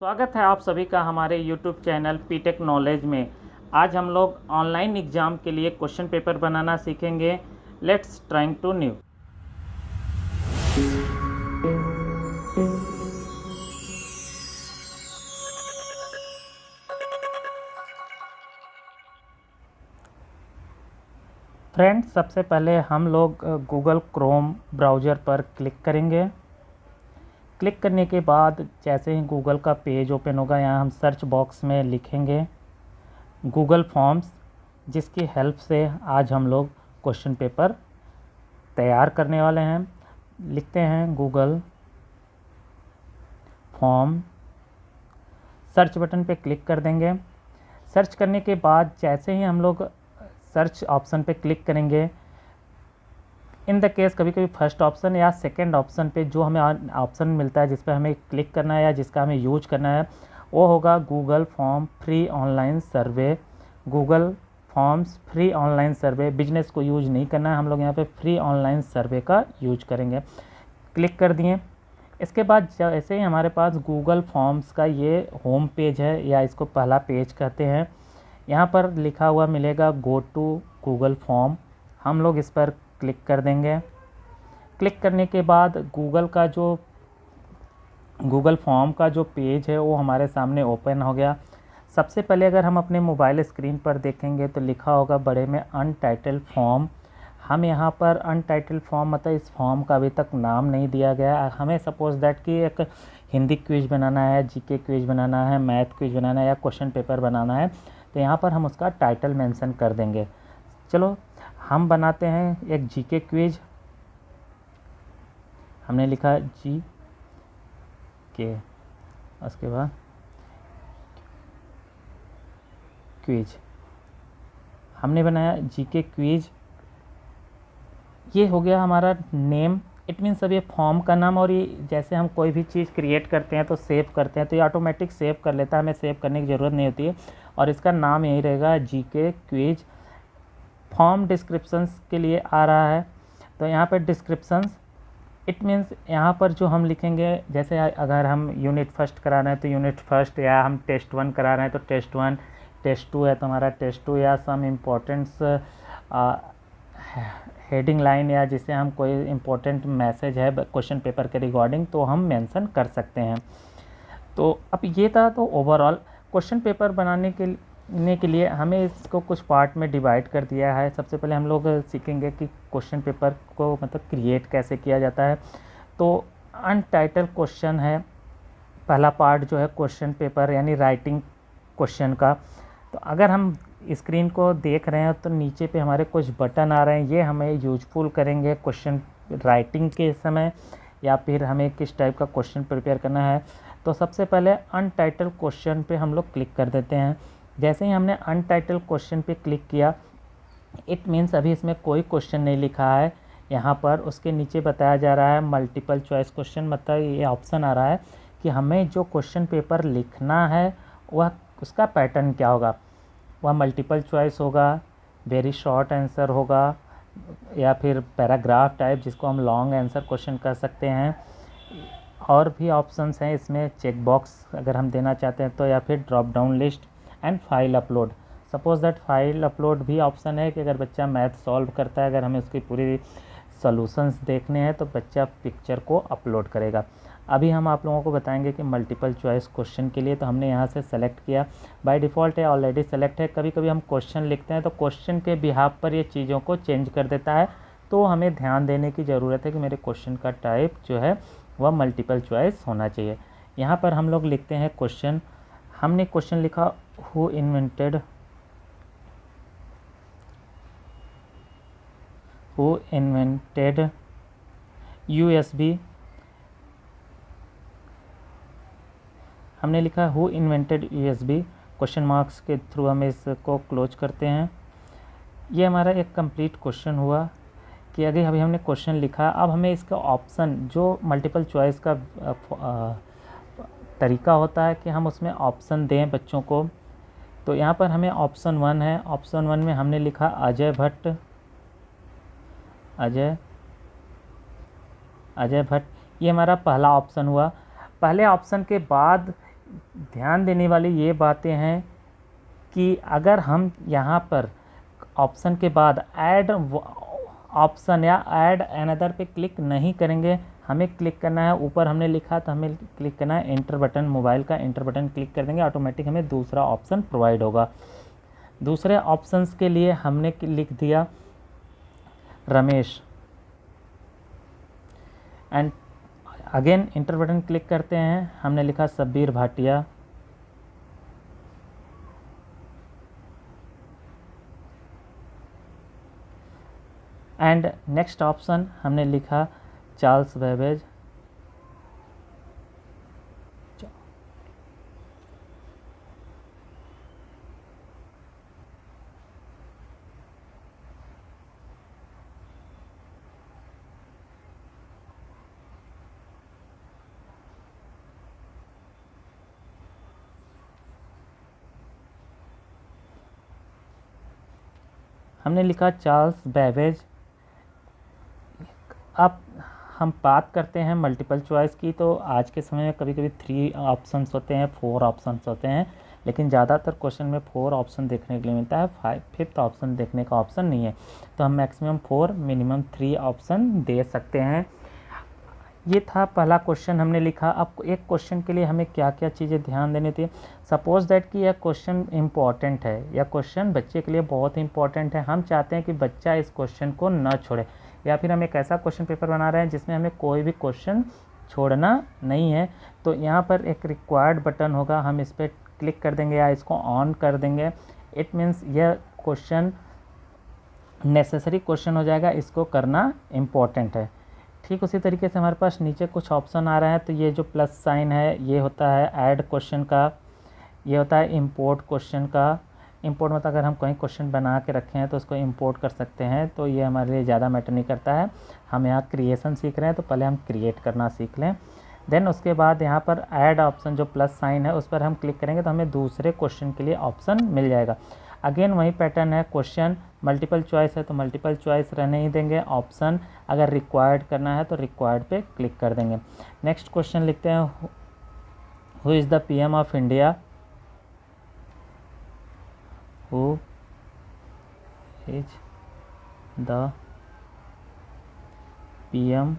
स्वागत है आप सभी का हमारे YouTube चैनल पीटेक नॉलेज में। आज हम लोग ऑनलाइन एग्ज़ाम के लिए क्वेश्चन पेपर बनाना सीखेंगे। Let's trying to new. Friends, सबसे पहले हम लोग गूगल क्रोम ब्राउज़र पर क्लिक करेंगे। क्लिक करने के बाद जैसे ही गूगल का पेज ओपन होगा, यहाँ हम सर्च बॉक्स में लिखेंगे गूगल फॉर्म्स, जिसकी हेल्प से आज हम लोग क्वेश्चन पेपर तैयार करने वाले हैं। लिखते हैं गूगल फॉर्म, सर्च बटन पे क्लिक कर देंगे। सर्च करने के बाद जैसे ही हम लोग सर्च ऑप्शन पे क्लिक करेंगे, इन द केस कभी कभी फर्स्ट ऑप्शन या सेकंड ऑप्शन पे जो हमें ऑप्शन मिलता है जिस पे हमें क्लिक करना है या जिसका हमें यूज करना है, वो होगा Google form free online survey. Google forms free online survey, business को यूज नहीं करना है, हम लोग यहाँ पे फ्री ऑनलाइन सर्वे का यूज करेंगे। क्लिक कर दिए। इसके बाद जैसे ही हमारे पास गूगल फॉर्म्स का ये होम पेज है, या इसको पहला पेज कहते हैं, यहाँ पर लिखा हुआ मिलेगा गो टू गूगल फॉर्म। हम लोग इस पर क्लिक कर देंगे। क्लिक करने के बाद गूगल फॉर्म का जो पेज है वो हमारे सामने ओपन हो गया। सबसे पहले अगर हम अपने मोबाइल स्क्रीन पर देखेंगे तो लिखा होगा बड़े में अनटाइटल्ड फॉर्म। हम यहाँ पर अनटाइटल्ड फॉर्म मतलब इस फॉर्म का अभी तक नाम नहीं दिया गया। हमें सपोज दैट कि एक हिंदी क्विज बनाना है, जीके क्विज बनाना है, मैथ क्विज बनाना है या क्वेश्चन पेपर बनाना है, तो यहाँ पर हम उसका टाइटल मेंशन कर देंगे। चलो हम बनाते हैं एक जीके क्विज। हमने लिखा जी के, उसके बाद क्विज, हमने बनाया जीके क्विज। ये हो गया हमारा नेम। इट मीन्स अब ये फॉर्म का नाम, और ये जैसे हम कोई भी चीज़ क्रिएट करते हैं तो सेव करते हैं तो ये ऑटोमेटिक सेव कर लेता है, हमें सेव करने की ज़रूरत नहीं होती है। और इसका नाम यही रहेगा जीके क्विज। फॉर्म डिस्क्रिप्शंस के लिए आ रहा है, तो यहाँ पर डिस्क्रिप्शंस, इट मीन्स यहाँ पर जो हम लिखेंगे, जैसे अगर हम यूनिट फर्स्ट करा रहे हैं तो यूनिट फर्स्ट, या हम टेस्ट 1 करा रहे हैं तो टेस्ट 1, टेस्ट 2 है तो हमारा टेस्ट 2, या सम इम्पोर्टेंट्स हेडिंग लाइन, या जिसे हम कोई इम्पोर्टेंट मैसेज है क्वेश्चन पेपर के रिगार्डिंग तो हम मेंशन कर सकते हैं। तो अब ये था, तो ओवरऑल क्वेश्चन पेपर बनाने के लिए हमें इसको कुछ पार्ट में डिवाइड कर दिया है। सबसे पहले हम लोग सीखेंगे कि क्वेश्चन पेपर को मतलब क्रिएट कैसे किया जाता है। तो अनटाइटल्ड क्वेश्चन है पहला पार्ट, जो है क्वेश्चन पेपर यानी राइटिंग क्वेश्चन का। तो अगर हम स्क्रीन को देख रहे हैं तो नीचे पे हमारे कुछ बटन आ रहे हैं, ये हमें यूजफुल करेंगे क्वेश्चन राइटिंग के समय, या फिर हमें किस टाइप का क्वेश्चन प्रिपेयर करना है। तो सबसे पहले अनटाइटल्ड क्वेश्चन पे हम लोग क्लिक कर देते हैं। जैसे ही हमने अनटाइटल्ड क्वेश्चन पे क्लिक किया, इट मीन्स अभी इसमें कोई क्वेश्चन नहीं लिखा है। यहाँ पर उसके नीचे बताया जा रहा है मल्टीपल चॉइस क्वेश्चन, मतलब ये ऑप्शन आ रहा है कि हमें जो क्वेश्चन पेपर लिखना है वह उसका पैटर्न क्या होगा। वह मल्टीपल चॉइस होगा, वेरी शॉर्ट आंसर होगा, या फिर पैराग्राफ टाइप जिसको हम लॉन्ग आंसर क्वेश्चन कर सकते हैं। और भी ऑप्शंस हैं इसमें, चेक बॉक्स अगर हम देना चाहते हैं तो, या फिर drop down list and file upload. Suppose that file upload भी ऑप्शन है कि अगर बच्चा मैथ सॉल्व करता है, अगर हमें उसकी पूरी सॉल्यूशंस देखने हैं तो बच्चा पिक्चर को अपलोड करेगा। अभी हम आप लोगों को बताएंगे कि मल्टीपल चॉइस क्वेश्चन के लिए तो हमने यहाँ से सेलेक्ट किया, बाय डिफ़ॉल्ट है, ऑलरेडी सेलेक्ट है। कभी कभी हम क्वेश्चन लिखते हैं तो क्वेश्चन के बिहाफ पर ये चीज़ों को चेंज कर देता है, तो हमें ध्यान देने की ज़रूरत है कि मेरे क्वेश्चन का टाइप जो है वह मल्टीपल चॉइस होना चाहिए। यहाँ पर हम लोग लिखते हैं क्वेश्चन। हमने क्वेश्चन लिखा हु इन्वेंटेड USB। हमने लिखा who invented USB, question marks के थ्रू हम इसको क्लोज करते हैं। ये हमारा एक कंप्लीट क्वेश्चन हुआ कि अभी हमने क्वेश्चन लिखा। अब हमें इसका ऑप्शन, जो मल्टीपल चॉइस का तरीका होता है कि हम उसमें ऑप्शन दें बच्चों को। तो यहाँ पर हमें ऑप्शन 1 है, ऑप्शन 1 में हमने लिखा अजय भट्ट। ये हमारा पहला ऑप्शन हुआ। पहले ऑप्शन के बाद ध्यान देने वाली ये बातें हैं कि अगर हम यहाँ पर ऑप्शन के बाद ऐड ऑप्शन या ऐड अनदर पे क्लिक नहीं करेंगे, हमें क्लिक करना है, ऊपर हमने लिखा तो हमें क्लिक करना है एंटर बटन, मोबाइल का एंटर बटन क्लिक कर देंगे, ऑटोमेटिक हमें दूसरा ऑप्शन प्रोवाइड होगा। दूसरे ऑप्शंस के लिए हमने लिख दिया Ramesh, and again enter button click करते हैं, हमने लिखा Shabbir Bhatia, and next option हमने लिखा चार्ल्स बेबेज। हमने लिखा चार्ल्स बेबेज। अब हम बात करते हैं मल्टीपल चॉइस की, तो आज के समय में कभी कभी 3 ऑप्शंस होते हैं, 4 ऑप्शंस होते हैं, लेकिन ज़्यादातर क्वेश्चन में 4 ऑप्शन देखने के लिए मिलता है, 5th ऑप्शन देखने का ऑप्शन नहीं है। तो हम मैक्सिमम 4 मिनिमम 3 ऑप्शन दे सकते हैं। ये था पहला क्वेश्चन हमने लिखा। अब एक क्वेश्चन के लिए हमें क्या क्या चीज़ें ध्यान देनी थी। सपोज दैट कि यह क्वेश्चन इम्पॉर्टेंट है, यह क्वेश्चन बच्चे के लिए बहुत इंपॉर्टेंट है, हम चाहते हैं कि बच्चा इस क्वेश्चन को न छोड़े, या फिर हम एक ऐसा क्वेश्चन पेपर बना रहे हैं जिसमें हमें कोई भी क्वेश्चन छोड़ना नहीं है। तो यहाँ पर एक रिक्वायर्ड बटन होगा, हम इस पर क्लिक कर देंगे या इसको ऑन कर देंगे। इट मीन्स यह क्वेश्चन नेसेसरी क्वेश्चन हो जाएगा, इसको करना इम्पॉर्टेंट है। ठीक उसी तरीके से हमारे पास नीचे कुछ ऑप्शन आ रहे हैं, तो ये जो प्लस साइन है ये होता है ऐड क्वेश्चन का, ये होता है इंपोर्ट क्वेश्चन का। इंपोर्ट मतलब अगर हम कोई क्वेश्चन बना के रखे हैं तो उसको इंपोर्ट कर सकते हैं, तो ये हमारे लिए ज़्यादा मैटर नहीं करता है। हम यहाँ क्रिएशन सीख रहे हैं तो पहले हम क्रिएट करना सीख लें। देन उसके बाद यहाँ पर ऐड ऑप्शन जो प्लस साइन है उस पर हम क्लिक करेंगे तो हमें दूसरे क्वेश्चन के लिए ऑप्शन मिल जाएगा। अगेन वही पैटर्न है, क्वेश्चन मल्टीपल चॉइस है तो मल्टीपल चॉइस रहने ही देंगे, ऑप्शन अगर रिक्वायर्ड करना है तो रिक्वायर्ड पे क्लिक कर देंगे। नेक्स्ट क्वेश्चन लिखते हैं, who is the PM of India, who is the PM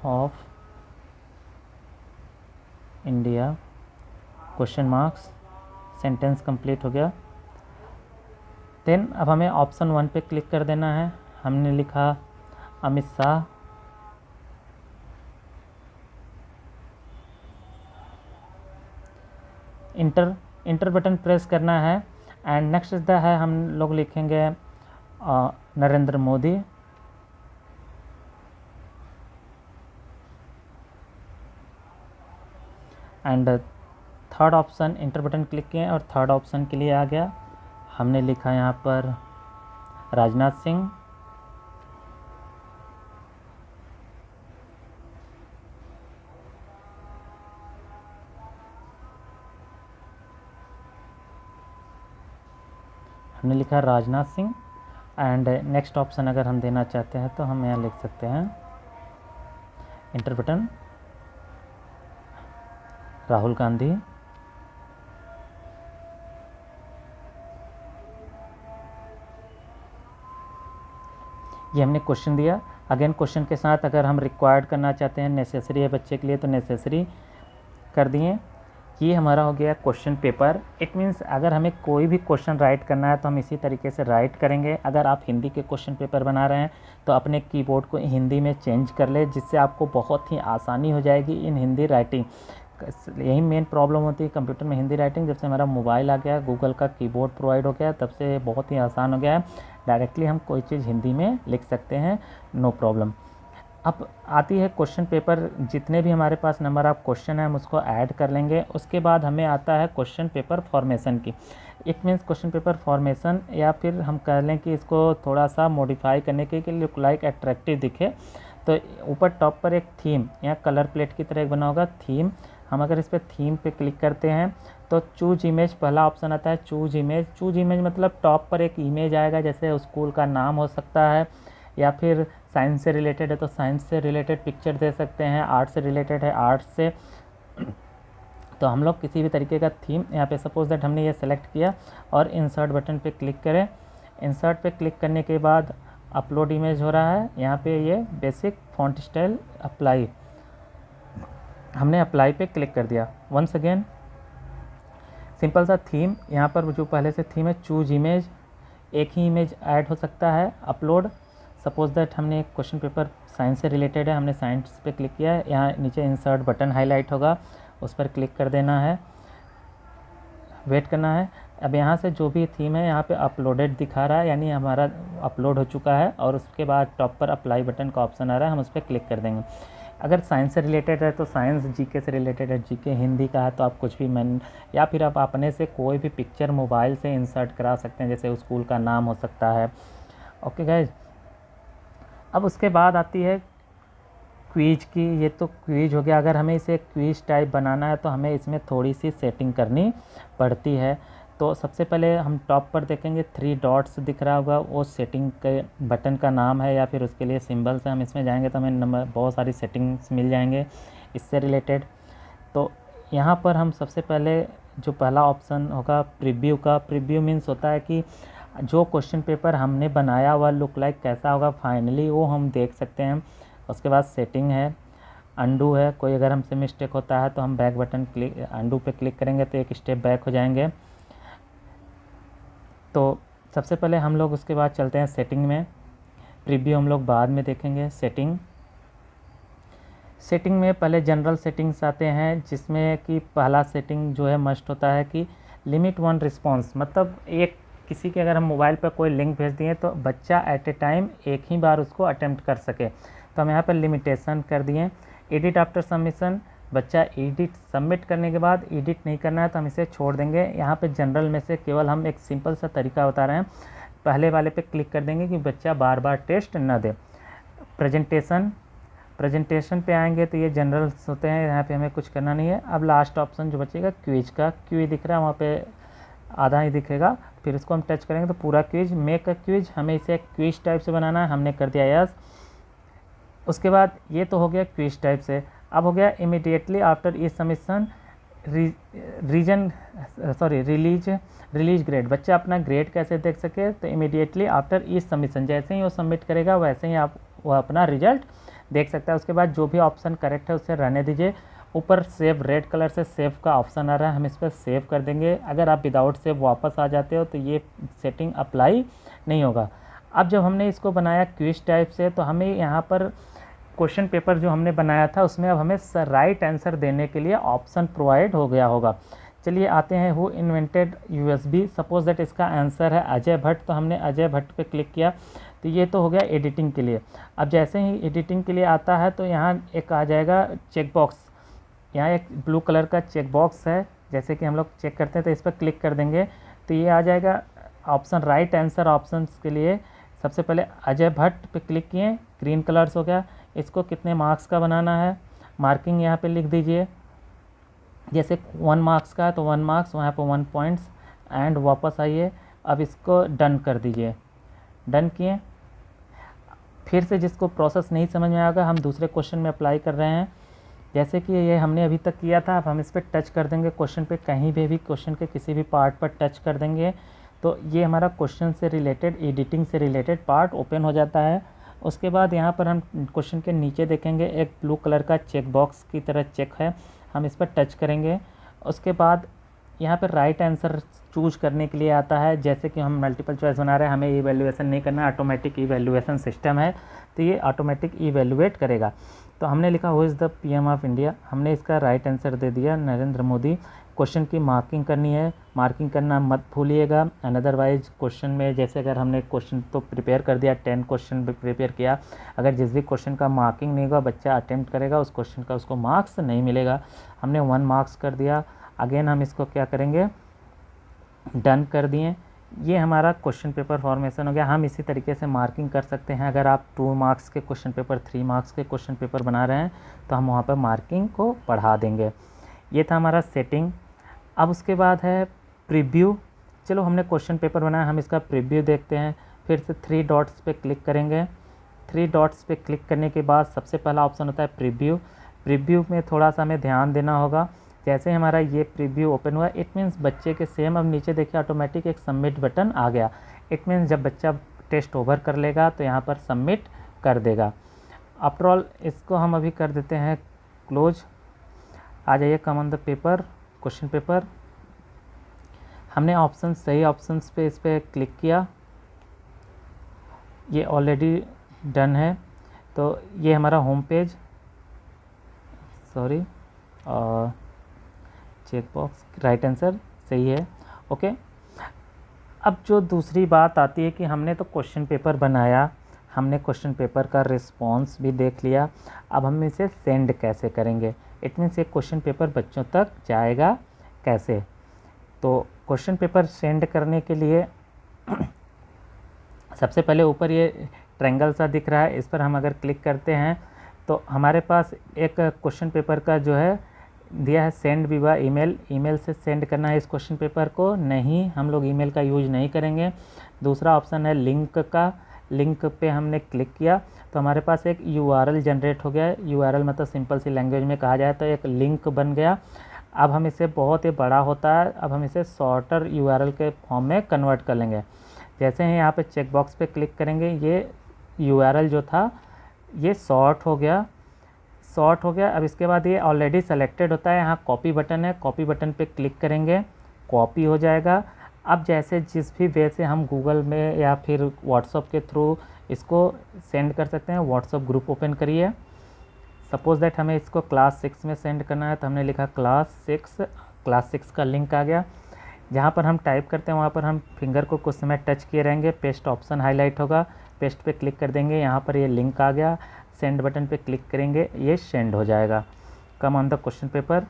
of India, question marks, sentence complete हो गया। देन अब हमें ऑप्शन 1 पे क्लिक कर देना है, हमने लिखा Amit Shah, inter button press करना है, एंड नेक्स्ट है हम लोग लिखेंगे Narendra Modi, and third option inter button click किए और थर्ड ऑप्शन के लिए आ गया, हमने लिखा यहाँ पर राजनाथ सिंह, हमने लिखा Rajnath Singh. And next option अगर हम देना चाहते हैं तो हम यहाँ लिख सकते हैं इंटर बटन राहुल गांधी, ये हमने क्वेश्चन दिया। अगेन क्वेश्चन के साथ अगर हम रिक्वायर्ड करना चाहते हैं, नेसेसरी है बच्चे के लिए तो नेसेसरी कर दिए। ये हमारा हो गया क्वेश्चन पेपर। इट मीन्स अगर हमें कोई भी क्वेश्चन राइट करना है तो हम इसी तरीके से राइट करेंगे। अगर आप हिंदी के क्वेश्चन पेपर बना रहे हैं तो अपने कीबोर्ड को हिंदी में चेंज कर ले, जिससे आपको बहुत ही आसानी हो जाएगी इन हिंदी राइटिंग। यही मेन प्रॉब्लम होती है कंप्यूटर में हिंदी राइटिंग। जब से हमारा मोबाइल आ गया, गूगल का कीबोर्ड प्रोवाइड हो गया, तब से बहुत ही आसान हो गया है, डायरेक्टली हम कोई चीज़ हिंदी में लिख सकते हैं, नो प्रॉब्लम। अब आती है क्वेश्चन पेपर, जितने भी हमारे पास नंबर ऑफ क्वेश्चन है हम उसको ऐड कर लेंगे। उसके बाद हमें आता है क्वेश्चन पेपर फॉर्मेशन की। It means question paper formation, या फिर हम कह लें कि इसको थोड़ा सा मॉडिफाई करने के लिए लुक लाइक अट्रैक्टिव दिखे, तो ऊपर टॉप पर एक थीम या कलर प्लेट की तरह एक बना होगा थीम। हम अगर इस पर थीम पे क्लिक करते हैं तो चूज इमेज पहला ऑप्शन आता है, चूज इमेज। चूज इमेज मतलब टॉप पर एक इमेज आएगा, जैसे स्कूल का नाम हो सकता है या फिर साइंस से रिलेटेड है तो साइंस से रिलेटेड पिक्चर दे सकते हैं, आर्ट से रिलेटेड है आर्ट से। तो हम लोग किसी भी तरीके का थीम यहाँ पे सपोज दैट हमने ये सेलेक्ट किया और इंसर्ट बटन पे क्लिक करें। इंसर्ट पे क्लिक करने के बाद अपलोड इमेज हो रहा है, यहाँ पे ये बेसिक फॉन्ट स्टाइल अप्लाई, हमने अप्लाई पे क्लिक कर दिया। वंस अगेन सिंपल सा थीम, यहाँ पर जो पहले से थीम है चूज इमेज, एक ही इमेज ऐड हो सकता है। अपलोड, सपोज दैट हमने एक क्वेश्चन पेपर साइंस से रिलेटेड है, हमने साइंस पे क्लिक किया है, यहाँ नीचे इंसर्ट बटन हाईलाइट होगा, उस पर क्लिक कर देना है, वेट करना है। अब यहाँ से जो भी थीम है यहाँ पे अपलोडेड दिखा रहा है, यानी हमारा अपलोड हो चुका है, और उसके बाद टॉप पर अप्लाई बटन का ऑप्शन आ रहा है, हम उस पर क्लिक कर देंगे। अगर साइंस से रिलेटेड है तो साइंस, जीके से रिलेटेड है जीके, हिंदी का है तो आप कुछ भी या फिर आप अपने से कोई भी पिक्चर मोबाइल से इंसर्ट करा सकते हैं, जैसे स्कूल का नाम हो सकता है। ओके गाइज, अब उसके बाद आती है क्विज की। ये तो क्विज हो गया। अगर हमें इसे क्विज टाइप बनाना है तो हमें इसमें थोड़ी सी सेटिंग करनी पड़ती है। तो सबसे पहले हम टॉप पर देखेंगे 3 डॉट्स दिख रहा होगा, वो सेटिंग के बटन का नाम है या फिर उसके लिए सिंबल्स है। हम इसमें जाएंगे तो हमें बहुत सारी सेटिंग्स मिल जाएंगे इससे रिलेटेड। तो यहाँ पर हम सबसे पहले जो पहला ऑप्शन होगा प्रीव्यू का, प्रीव्यू मीन्स होता है कि जो क्वेश्चन पेपर हमने बनाया हुआ लुक लाइक कैसा होगा फाइनली, वो हम देख सकते हैं। उसके बाद सेटिंग है, अंडू है, कोई अगर हमसे मिस्टेक होता है तो हम बैक बटन क्लिक, अंडू पे क्लिक करेंगे तो एक स्टेप बैक हो जाएंगे। तो सबसे पहले हम लोग उसके बाद चलते हैं सेटिंग में, प्रीव्यू हम लोग बाद में देखेंगे। सेटिंग में पहले जनरल सेटिंग्स आते हैं, जिसमें कि पहला सेटिंग जो है मस्ट होता है कि लिमिट 1 रिस्पॉन्स, मतलब एक किसी के अगर हम मोबाइल पर कोई लिंक भेज दिए तो बच्चा एट ए टाइम एक ही बार उसको अटेम्प्ट कर सके। तो हम यहाँ पर लिमिटेशन कर दिए। एडिट आफ्टर सबमिशन, बच्चा एडिट सबमिट करने के बाद एडिट नहीं करना है तो हम इसे छोड़ देंगे। यहाँ पे जनरल में से केवल हम एक सिंपल सा तरीका बता रहे हैं, पहले वाले पे क्लिक कर देंगे कि बच्चा बार बार टेस्ट न दे। प्रेजेंटेशन पे आएंगे तो ये जनरल्स होते हैं, यहाँ पे हमें कुछ करना नहीं है। अब लास्ट ऑप्शन जो बचेगा क्विज का, क्विज दिख रहा है वहाँ पे आधा ही दिखेगा, फिर इसको हम टच करेंगे तो पूरा क्विज, मेक अ क्विज, हमें इसे क्विज टाइप से बनाना है, हमने कर दिया यस। उसके बाद ये तो हो गया क्विज टाइप से। अब हो गया इमीडिएटली आफ्टर ई सबमिशन रिलीज ग्रेड, बच्चा अपना ग्रेड कैसे देख सके। तो इमीडिएटली आफ्टर ई सबमिशन, जैसे ही वो सबमिट करेगा वैसे ही वो अपना रिजल्ट देख सकता है। उसके बाद जो भी ऑप्शन करेक्ट है उसे रहने दीजिए। ऊपर सेव, रेड कलर से सेव का ऑप्शन आ रहा है, हम इस पर सेव कर देंगे। अगर आप विदाउट सेव वापस आ जाते हो तो ये सेटिंग अप्लाई नहीं होगा। अब जब हमने इसको बनाया क्विज टाइप से, तो हमें यहाँ पर क्वेश्चन पेपर जो हमने बनाया था उसमें अब हमें राइट आंसर देने के लिए ऑप्शन प्रोवाइड हो गया होगा। चलिए आते हैं who invented USB, suppose that इसका आंसर है अजय भट्ट, तो हमने अजय भट्ट पे क्लिक किया। तो ये तो हो गया एडिटिंग के लिए। अब जैसे ही एडिटिंग के लिए आता है तो यहाँ एक आ जाएगा चेक बॉक्स, यहाँ एक ब्लू कलर का चेक बॉक्स है, जैसे कि हम लोग चेक करते हैं तो इस पर क्लिक कर देंगे तो ये आ जाएगा ऑप्शन राइट आंसर ऑप्शंस के लिए। सबसे पहले अजय भट्ट पे क्लिक किए, ग्रीन कलर्स हो गया। इसको कितने मार्क्स का बनाना है, मार्किंग यहाँ पे लिख दीजिए, जैसे 1 मार्क्स का है तो 1 मार्क्स, वहाँ पर 1 पॉइंट्स, एंड वापस आइए। अब इसको डन कर दीजिए, डन किए। फिर से जिसको प्रोसेस नहीं समझ में आएगा हम दूसरे क्वेश्चन में अप्लाई कर रहे हैं, जैसे कि ये हमने अभी तक किया था। अब हम इस पर टच कर देंगे, क्वेश्चन पे कहीं भी क्वेश्चन के किसी भी पार्ट पर टच कर देंगे तो ये हमारा क्वेश्चन से रिलेटेड, एडिटिंग से रिलेटेड पार्ट ओपन हो जाता है। उसके बाद यहाँ पर हम क्वेश्चन के नीचे देखेंगे एक ब्लू कलर का चेक बॉक्स की तरह चेक है, हम इस पर टच करेंगे। उसके बाद यहाँ पर राइट आंसर चूज करने के लिए आता है, जैसे कि हम मल्टीपल चॉइस बना रहे हैं, हमें इवैल्यूएशन नहीं करना, ऑटोमेटिक इवैल्यूएशन सिस्टम है तो ये ऑटोमेटिक इवैल्यूएट करेगा। तो हमने लिखा who is the PM of India, हमने इसका राइट आंसर दे दिया नरेंद्र मोदी। क्वेश्चन की मार्किंग करनी है, मार्किंग करना मत भूलिएगा। एंड अदरवाइज क्वेश्चन में जैसे अगर हमने क्वेश्चन तो प्रिपेयर कर दिया, 10 क्वेश्चन भी प्रिपेयर किया, अगर जिस भी क्वेश्चन का मार्किंग नहीं होगा बच्चा अटेम्प्ट करेगा उस क्वेश्चन का उसको मार्क्स नहीं मिलेगा। हमने 1 मार्क्स कर दिया। अगेन हम इसको क्या करेंगे, डन कर दिए। ये हमारा क्वेश्चन पेपर फॉर्मेशन हो गया। हम इसी तरीके से मार्किंग कर सकते हैं। अगर आप 2 मार्क्स के क्वेश्चन पेपर, 3 मार्क्स के क्वेश्चन पेपर बना रहे हैं तो हम वहाँ पर मार्किंग को बढ़ा देंगे। ये था हमारा सेटिंग। अब उसके बाद है प्रीव्यू। चलो हमने क्वेश्चन पेपर बनाया, हम इसका प्रीव्यू देखते हैं। फिर से 3 डॉट्स पे क्लिक करेंगे, 3 डॉट्स पे क्लिक करने के बाद सबसे पहला ऑप्शन होता है प्रीव्यू। प्रीव्यू में थोड़ा सा हमें ध्यान देना होगा। जैसे हमारा ये प्रीव्यू ओपन हुआ, इट मीन्स बच्चे के सेम अब नीचे देखिए ऑटोमेटिक एक सबमिट बटन आ गया। इट मीन्स जब बच्चा टेस्ट ओवर कर लेगा तो यहाँ पर सबमिट कर देगा। आफ्टर ऑल इसको हम अभी कर देते हैं क्लोज। आ जाइए come on the paper, question paper. हमने ऑप्शन सही ऑप्शंस पे इस पर क्लिक किया, ये ऑलरेडी डन है। तो ये हमारा होम पेज, सॉरी, और चेक बॉक्स राइट आंसर सही है। ओके, अब जो दूसरी बात आती है कि हमने तो क्वेश्चन पेपर बनाया, हमने क्वेश्चन पेपर का रिस्पॉन्स भी देख लिया, अब हम इसे सेंड कैसे करेंगे। इट मीन्स ये क्वेश्चन पेपर बच्चों तक जाएगा कैसे। तो क्वेश्चन पेपर सेंड करने के लिए सबसे पहले ऊपर ये ट्रायंगल सा दिख रहा है, इस पर हम अगर क्लिक करते हैं तो हमारे पास एक क्वेश्चन पेपर का जो है दिया है सेंड विवा ईमेल। ईमेल से सेंड करना है इस क्वेश्चन पेपर को, नहीं हम लोग ईमेल का यूज नहीं करेंगे। दूसरा ऑप्शन है लिंक का, लिंक पे हमने क्लिक किया तो हमारे पास एक URL जनरेट हो गया। URL मतलब सिंपल सी लैंग्वेज में कहा जाए तो एक लिंक बन गया। अब हम इसे बहुत ही बड़ा होता है, अब हम इसे शॉर्टर URL के फॉर्म में कन्वर्ट कर लेंगे। जैसे ही यहाँ पे चेक बॉक्स पे क्लिक करेंगे, ये URL जो था ये शॉर्ट हो गया। अब इसके बाद ये ऑलरेडी सेलेक्टेड होता है, यहाँ कॉपी बटन है, कॉपी बटन पे क्लिक करेंगे, कॉपी हो जाएगा। अब जैसे जिस भी वे से हम गूगल में या फिर व्हाट्सअप के थ्रू इसको सेंड कर सकते हैं, व्हाट्सअप ग्रुप ओपन करिए। सपोज़ दैट हमें इसको क्लास 6 में सेंड करना है तो हमने लिखा क्लास 6 का लिंक आ गया। जहाँ पर हम टाइप करते हैं वहाँ पर हम फिंगर को कुछ समय टच किए रहेंगे, पेस्ट ऑप्शन हाईलाइट होगा, पेस्ट पे क्लिक कर देंगे, यहाँ पर ये लिंक आ गया। सेंड बटन पे क्लिक करेंगे, ये सेंड हो जाएगा। Come on the question paper,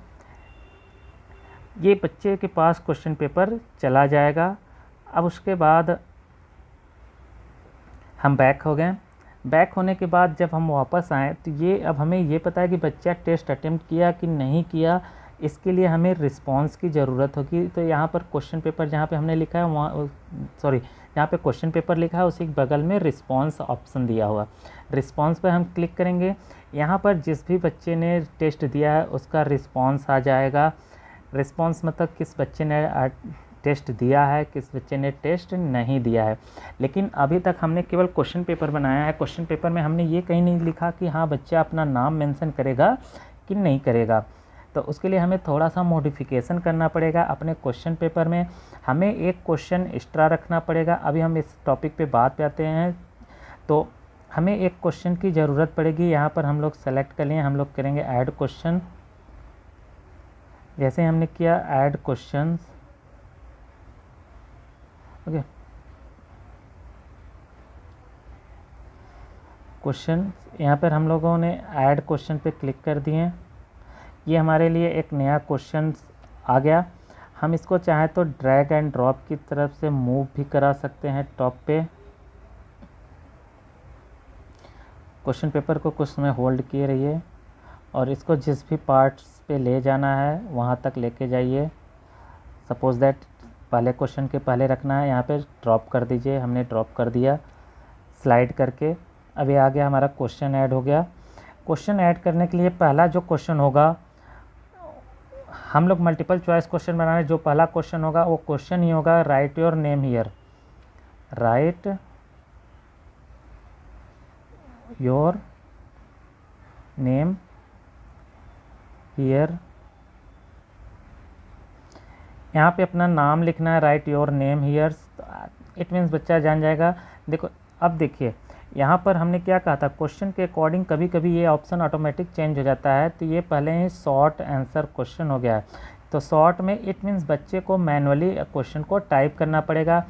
ये बच्चे के पास क्वेश्चन पेपर चला जाएगा। अब उसके बाद हम बैक हो गए। बैक होने के बाद जब हम वापस आएँ तो ये अब हमें ये पता है कि बच्चा टेस्ट अटेम्प्ट किया कि नहीं किया, इसके लिए हमें रिस्पांस की ज़रूरत होगी। तो यहाँ पर क्वेश्चन पेपर जहाँ पे हमने लिखा है वहाँ, सॉरी, जहाँ पे क्वेश्चन पेपर लिखा है उसी के बगल में रिस्पांस ऑप्शन दिया हुआ, रिस्पांस पर हम क्लिक करेंगे। यहाँ पर जिस भी बच्चे ने टेस्ट दिया है उसका रिस्पांस आ जाएगा। रिस्पांस मतलब किस बच्चे ने टेस्ट दिया है, किस बच्चे ने टेस्ट नहीं दिया है। लेकिन अभी तक हमने केवल क्वेश्चन पेपर बनाया है। क्वेश्चन पेपर में हमने ये कहीं नहीं लिखा कि हाँ बच्चा अपना नाम मेंशन करेगा कि नहीं करेगा। तो उसके लिए हमें थोड़ा सा मॉडिफिकेशन करना पड़ेगा अपने क्वेश्चन पेपर में। हमें एक क्वेश्चन एक्स्ट्रा रखना पड़ेगा। अभी हम इस टॉपिक पे बात पे आते हैं। तो हमें एक क्वेश्चन की ज़रूरत पड़ेगी। यहाँ पर हम लोग सेलेक्ट कर लिए, हम लोग करेंगे ऐड क्वेश्चन। जैसे हमने किया ऐड क्वेश्चन, ओके, क्वेश्चन यहाँ पर हम लोगों ने ऐड क्वेश्चन पे क्लिक कर दिए। ये हमारे लिए एक नया क्वेश्चन आ गया। हम इसको चाहे तो ड्रैग एंड ड्रॉप की तरफ से मूव भी करा सकते हैं टॉप पे। क्वेश्चन पेपर को कुछ समय होल्ड किए रहिए और इसको जिस भी पार्ट्स पे ले जाना है वहाँ तक लेके जाइए। सपोज़ दैट पहले क्वेश्चन के पहले रखना है, यहाँ पे ड्रॉप कर दीजिए। हमने ड्रॉप कर दिया स्लाइड करके। अब ये आ गया, हमारा क्वेश्चन ऐड हो गया। क्वेश्चन ऐड करने के लिए पहला जो क्वेश्चन होगा, हम लोग मल्टीपल चॉइस क्वेश्चन बनाने, जो पहला क्वेश्चन होगा वो क्वेश्चन ही होगा right your name here, right your name here. यहाँ पे अपना नाम लिखना है, right your name here. It means बच्चा जान जाएगा। देखो अब देखिए यहाँ पर हमने क्या कहा था, क्वेश्चन के अकॉर्डिंग कभी कभी ये ऑप्शन ऑटोमेटिक चेंज हो जाता है। तो ये पहले ही शॉर्ट आंसर क्वेश्चन हो गया है। तो शॉर्ट में इट मीन्स बच्चे को मैनुअली क्वेश्चन को टाइप करना पड़ेगा।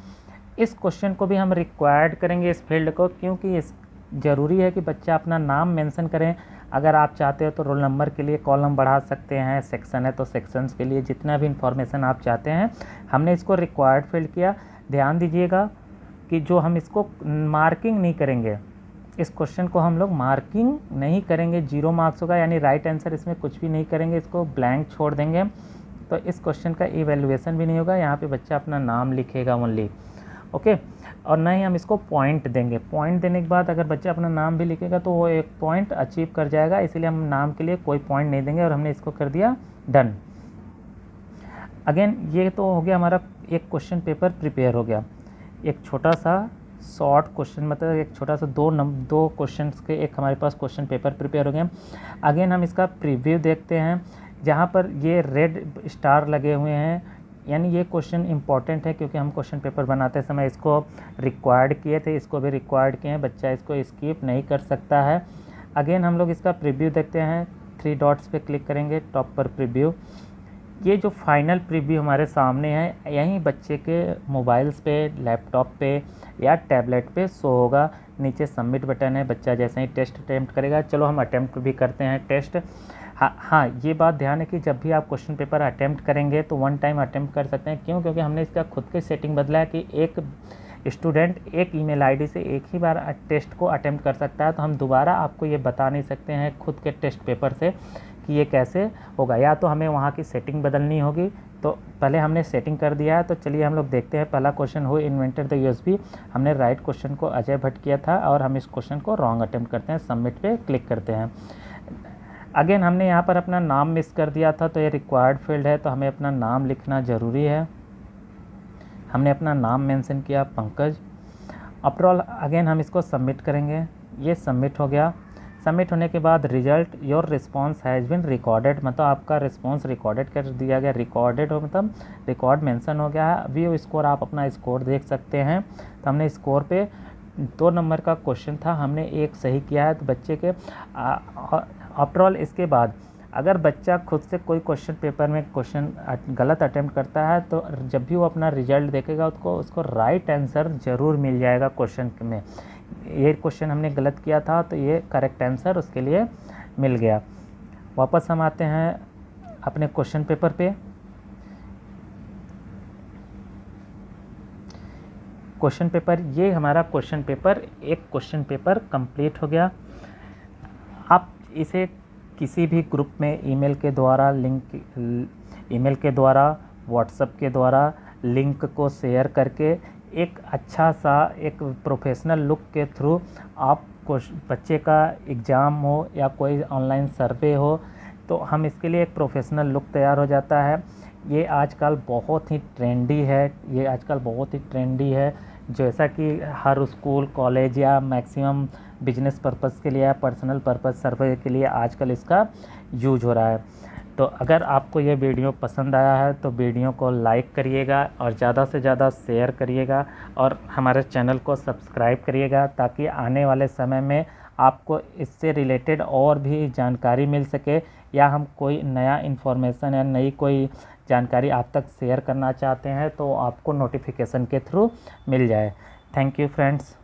इस क्वेश्चन को भी हम रिक्वायर्ड करेंगे इस फील्ड को, क्योंकि इस ज़रूरी है कि बच्चा अपना नाम मेंशन करें। अगर आप चाहते हो तो रोल नंबर के लिए कॉलम बढ़ा सकते हैं, सेक्शन है तो सेक्शंस के लिए जितना भी इंफॉर्मेशन आप चाहते हैं, हमने इसको रिक्वायर्ड फील्ड किया। ध्यान दीजिएगा कि जो हम इसको मार्किंग नहीं करेंगे, इस क्वेश्चन को हम लोग मार्किंग नहीं करेंगे, 0 मार्क्स होगा, यानी राइट आंसर इसमें कुछ भी नहीं करेंगे, इसको ब्लैंक छोड़ देंगे। तो इस क्वेश्चन का इवैल्यूएशन भी नहीं होगा, यहाँ पे बच्चा अपना नाम लिखेगा ओनली। ओके, और ना ही हम इसको पॉइंट देंगे। पॉइंट देने के बाद अगर बच्चा अपना नाम भी लिखेगा तो वो 1 पॉइंट अचीव कर जाएगा, इसीलिए हम नाम के लिए कोई पॉइंट नहीं देंगे और हमने इसको कर दिया डन। अगेन ये तो हो गया हमारा एक क्वेश्चन पेपर प्रिपेयर हो गया। एक छोटा सा शॉर्ट क्वेश्चन, मतलब एक छोटा सा 2 क्वेश्चंस के एक हमारे पास क्वेश्चन पेपर प्रिपेयर हो गया। अगेन हम इसका प्रीव्यू देखते हैं, जहाँ पर ये रेड स्टार लगे हुए हैं, यानी ये क्वेश्चन इंपॉर्टेंट है क्योंकि हम क्वेश्चन पेपर बनाते समय इसको रिक्वायर्ड किए थे, इसको भी रिक्वायर्ड किए हैं, बच्चा इसको स्किप नहीं कर सकता है। अगेन हम लोग इसका प्रीव्यू देखते हैं, 3 डॉट्स पे क्लिक करेंगे, टॉप पर प्रीव्यू। ये जो फाइनल प्रीव्यू हमारे सामने है, यहीं बच्चे के मोबाइल्स पे, लैपटॉप पे या टैबलेट पे शो होगा। नीचे सबमिट बटन है, बच्चा जैसे ही टेस्ट अटैम्प्ट करेगा। चलो हम अटैम्प्ट भी करते हैं टेस्ट। हाँ, ये बात ध्यान है कि जब भी आप क्वेश्चन पेपर अटैम्प्ट करेंगे तो 1 टाइम अटैम्प्ट कर सकते हैं। क्यों? क्योंकि हमने इसका खुद की सेटिंग बदला है कि एक स्टूडेंट एक ईमेल आईडी से एक ही बार टेस्ट को अटैम्प्ट कर सकता है। तो हम दोबारा आपको ये बता नहीं सकते हैं खुद के टेस्ट पेपर से कि ये कैसे होगा, या तो हमें वहाँ की सेटिंग बदलनी होगी। तो पहले हमने सेटिंग कर दिया है, तो चलिए हम लोग देखते हैं। पहला question, who invented the USB, हमने राइट क्वेश्चन को अजय भट्ट किया था और हम इस क्वेश्चन को रॉन्ग अटैम्प्ट करते हैं। सबमिट पे क्लिक करते हैं। अगेन हमने यहाँ पर अपना नाम मिस कर दिया था, तो ये रिक्वायर्ड फील्ड है, तो हमें अपना नाम लिखना ज़रूरी है। हमने अपना नाम मेंशन किया, पंकज। आफ्टर ऑल अगेन हम इसको सबमिट करेंगे। ये सबमिट हो गया। सबमिट होने के बाद result, your response has been recorded, मतलब आपका रिस्पॉन्स रिकॉर्डेड कर दिया गया। रिकॉर्डेड हो मतलब रिकॉर्ड मेंशन हो गया है। व्यू स्कोर, आप अपना स्कोर देख सकते हैं। तो हमने स्कोर पे 2 नंबर का क्वेश्चन था, हमने 1 सही किया है। तो बच्चे के आफ्टर ऑल इसके बाद अगर बच्चा खुद से कोई क्वेश्चन पेपर में क्वेश्चन गलत अटेम्प्ट करता है तो जब भी वो अपना रिजल्ट देखेगा उसको राइट आंसर ज़रूर मिल जाएगा क्वेश्चन में। ये क्वेश्चन हमने गलत किया था तो ये करेक्ट आंसर उसके लिए मिल गया। वापस हम आते हैं अपने क्वेश्चन पेपर पे। क्वेश्चन पेपर, ये हमारा क्वेश्चन पेपर, एक क्वेश्चन पेपर कंप्लीट हो गया। आप इसे किसी भी ग्रुप में ईमेल के द्वारा व्हाट्सएप के द्वारा लिंक को शेयर करके एक अच्छा सा एक प्रोफेशनल लुक के थ्रू आप बच्चे का एग्ज़ाम हो या कोई ऑनलाइन सर्वे हो तो हम इसके लिए एक प्रोफेशनल लुक तैयार हो जाता है। ये आजकल बहुत ही ट्रेंडी है, जैसा कि हर स्कूल, कॉलेज या मैक्सिमम बिजनेस पर्पज़ के लिए या पर्सनल पर्पज़ सर्वे के लिए आजकल इसका यूज हो रहा है। तो अगर आपको ये वीडियो पसंद आया है तो वीडियो को लाइक करिएगा और ज़्यादा से ज़्यादा शेयर करिएगा और हमारे चैनल को सब्सक्राइब करिएगा ताकि आने वाले समय में आपको इससे रिलेटेड और भी जानकारी मिल सके या हम कोई नया इन्फॉर्मेशन या नई कोई जानकारी आप तक शेयर करना चाहते हैं तो आपको नोटिफिकेशन के थ्रू मिल जाए। Thank you friends.